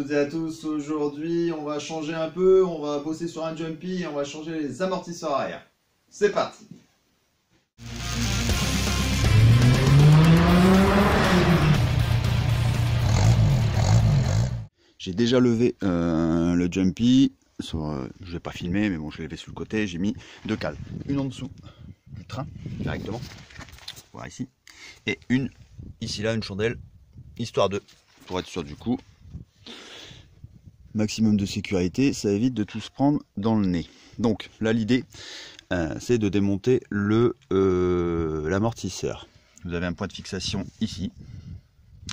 toutes et à tous, aujourd'hui on va changer un peu, on va bosser sur un jumpy et on va changer les amortisseurs arrière. C'est parti. J'ai déjà levé le jumpy, je ne vais pas filmer mais bon je l'ai levé sur le côté, j'ai mis deux cales. Une en dessous du train directement, voilà ici, et une ici là, une chandelle, histoire de, pour être sûr du coup. Maximum de sécurité, ça évite de tout se prendre dans le nez. Donc là l'idée c'est de démonter l'amortisseur. Vous avez un point de fixation ici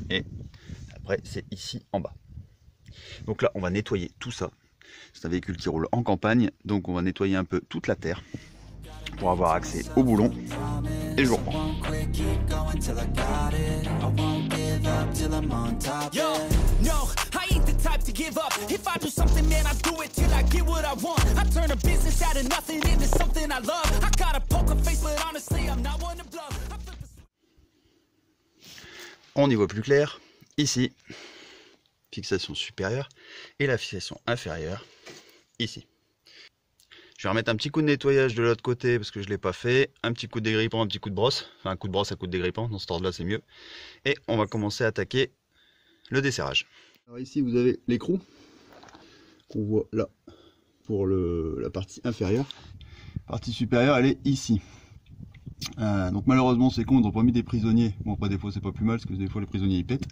et après c'est ici en bas. Donc là on va nettoyer tout ça. C'est un véhicule qui roule en campagne, donc on va nettoyer un peu toute la terre pour avoir accès au boulon. Et je vous reprends. On y voit plus clair. Ici, fixation supérieure et la fixation inférieure ici. Je vais remettre un petit coup de nettoyage de l'autre côté parce que je ne l'ai pas fait. Un petit coup de dégrippant, un petit coup de brosse. Enfin, un coup de brosse, un coup de dégrippant. Dans cet ordre-là, c'est mieux. Et on va commencer à attaquer le desserrage. Alors ici, vous avez l'écrou qu'on voit là pour la partie inférieure. La partie supérieure, elle est ici. Donc malheureusement, c'est con, ils n'ont pas mis des prisonniers. Bon, après, des fois, c'est pas plus mal parce que des fois, les prisonniers, ils pètent.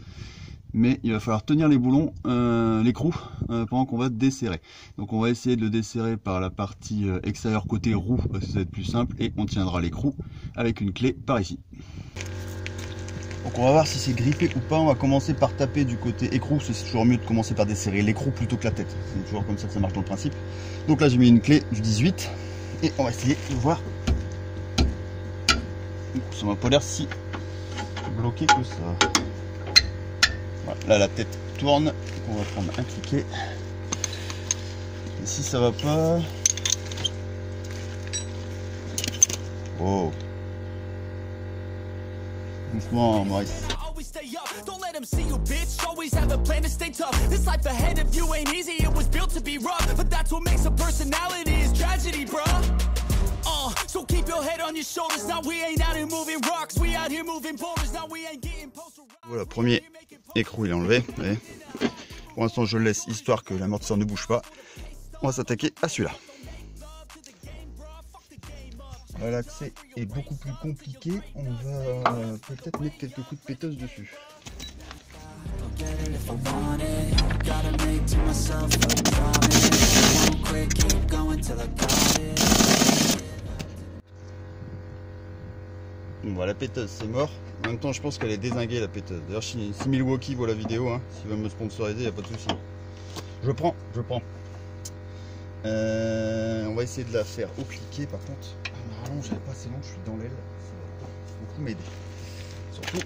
Mais il va falloir tenir les boulons, l'écrou, pendant qu'on va desserrer. Donc on va essayer de le desserrer par la partie extérieure côté roue, parce que ça va être plus simple, et on tiendra l'écrou avec une clé par ici. Donc on va voir si c'est grippé ou pas. On va commencer par taper du côté écrou, c'est toujours mieux de commencer par desserrer l'écrou plutôt que la tête. C'est toujours comme ça que ça marche dans le principe. Donc là j'ai mis une clé du 18, et on va essayer de voir. Ça m'a pas l'air si bloqué que ça. Voilà, là la tête tourne, donc on va prendre un cliquet. Et si ça va pas... Oh. Doucement Maurice. Voilà, premier écrou il est enlevé. Allez. Pour l'instant je le laisse histoire que l'amortisseur ne bouge pas. On va s'attaquer à celui-là. L'accès est beaucoup plus compliqué. On va peut-être mettre quelques coups de péteuse dessus. Bon bah la péteuse c'est mort. En même temps je pense qu'elle est dézinguée la péteuse. D'ailleurs si Milwaukee voit la vidéo, hein, s'il va me sponsoriser, il n'y a pas de souci. Je prends. On va essayer de la faire au cliquet par contre. Normalement j'avais pas assez long, je suis dans l'aile. Ça va beaucoup m'aider. Surtout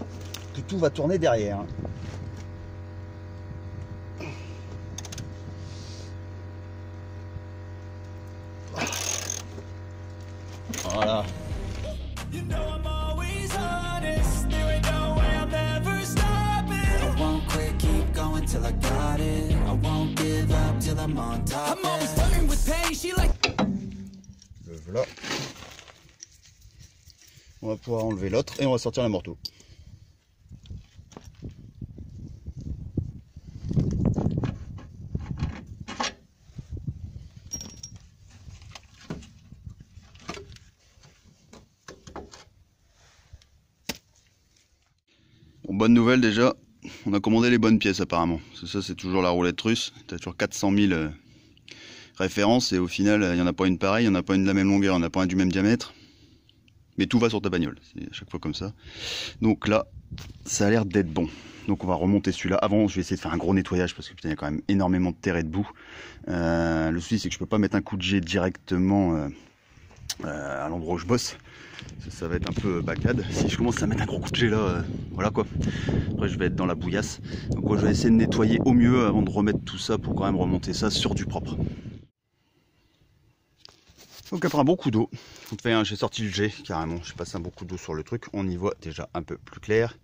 que tout va tourner derrière. Hein. Voilà. Le voilà. On va pouvoir enlever l'autre et on va sortir la morteau. Bon, bonne nouvelle déjà, on a commandé les bonnes pièces apparemment. Ça c'est toujours la roulette russe, tu as toujours 400 000 références et au final il n'y en a pas une pareille, il n'y en a pas une de la même longueur, il n'y en a pas un du même diamètre. Mais tout va sur ta bagnole, c'est à chaque fois comme ça. Donc là, ça a l'air d'être bon. Donc on va remonter celui-là. Avant, je vais essayer de faire un gros nettoyage parce que putain, il y a quand même énormément de terre et de boue. Le souci c'est que je peux pas mettre un coup de jet directement à l'endroit où je bosse. Ça va être un peu bacade. Si je commence à mettre un gros coup de jet là, voilà quoi. Après je vais être dans la bouillasse. Donc moi, je vais essayer de nettoyer au mieux avant de remettre tout ça pour quand même remonter ça sur du propre. Donc après un bon coup d'eau, j'ai sorti le jet carrément, j'ai passé un bon coup d'eau sur le truc, on y voit déjà un peu plus clair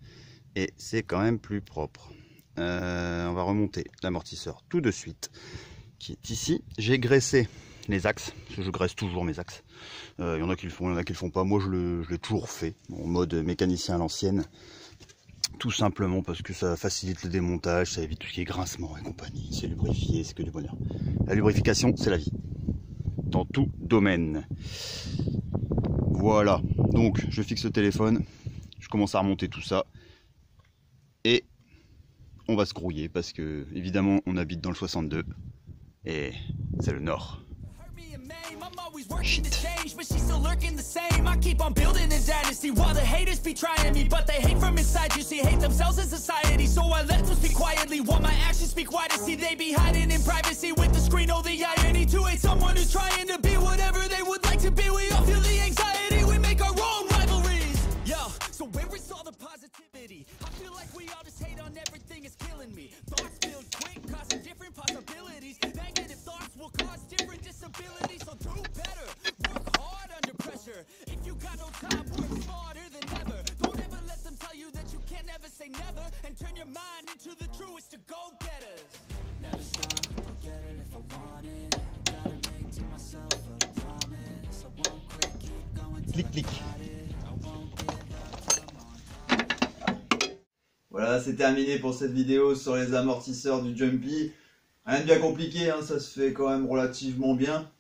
et c'est quand même plus propre. On va remonter l'amortisseur tout de suite, qui est ici. J'ai graissé les axes, parce que je graisse toujours mes axes. Il y en a qui le font, il y en a qui le font pas. Moi, je l'ai toujours fait, en mode mécanicien à l'ancienne. Tout simplement parce que ça facilite le démontage, ça évite tout ce qui est grincement et compagnie. C'est lubrifié, c'est que du bonheur. La lubrification, c'est la vie. Dans tout domaine. Voilà. Donc, je fixe le téléphone. Je commence à remonter tout ça. Et on va se grouiller parce que, évidemment, on habite dans le 62. Et c'est le nord. Shit. But she's still lurking the same. I keep on building a dynasty while the haters be trying me, but they hate from inside. You see, hate themselves as society, so I let them speak quietly while my actions speak wider. See, they be hiding in privacy with the screen. Oh, the irony to hate someone who's trying to be whatever they would like to be. We all feel the anxiety, we make our own rivalries. Yo, so where is all the positivity? I feel like we all just hate on everything, is killing me. Thoughts build quick, causing different possibilities. Negative thoughts will cause different disabilities, so do better. Work hard under pressure. If you got no time, work smarter than ever. Don't ever let them tell you that you can't never say never, and turn your mind into the truest to go-getters. Never stop, I'll get it if I want it. Gotta make to myself a promise. I won't quit, keep going till I got it. I won't give up till I'm on. Voilà, c'est terminé pour cette vidéo sur les amortisseurs du Jumpy. Rien de bien compliqué, hein, ça se fait quand même relativement bien.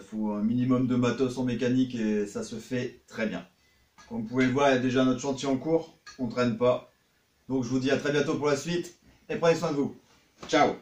Faut un minimum de matos en mécanique et ça se fait très bien. Comme vous pouvez le voir, il y a déjà notre chantier en cours, on ne traîne pas. Donc je vous dis à très bientôt pour la suite et prenez soin de vous. Ciao!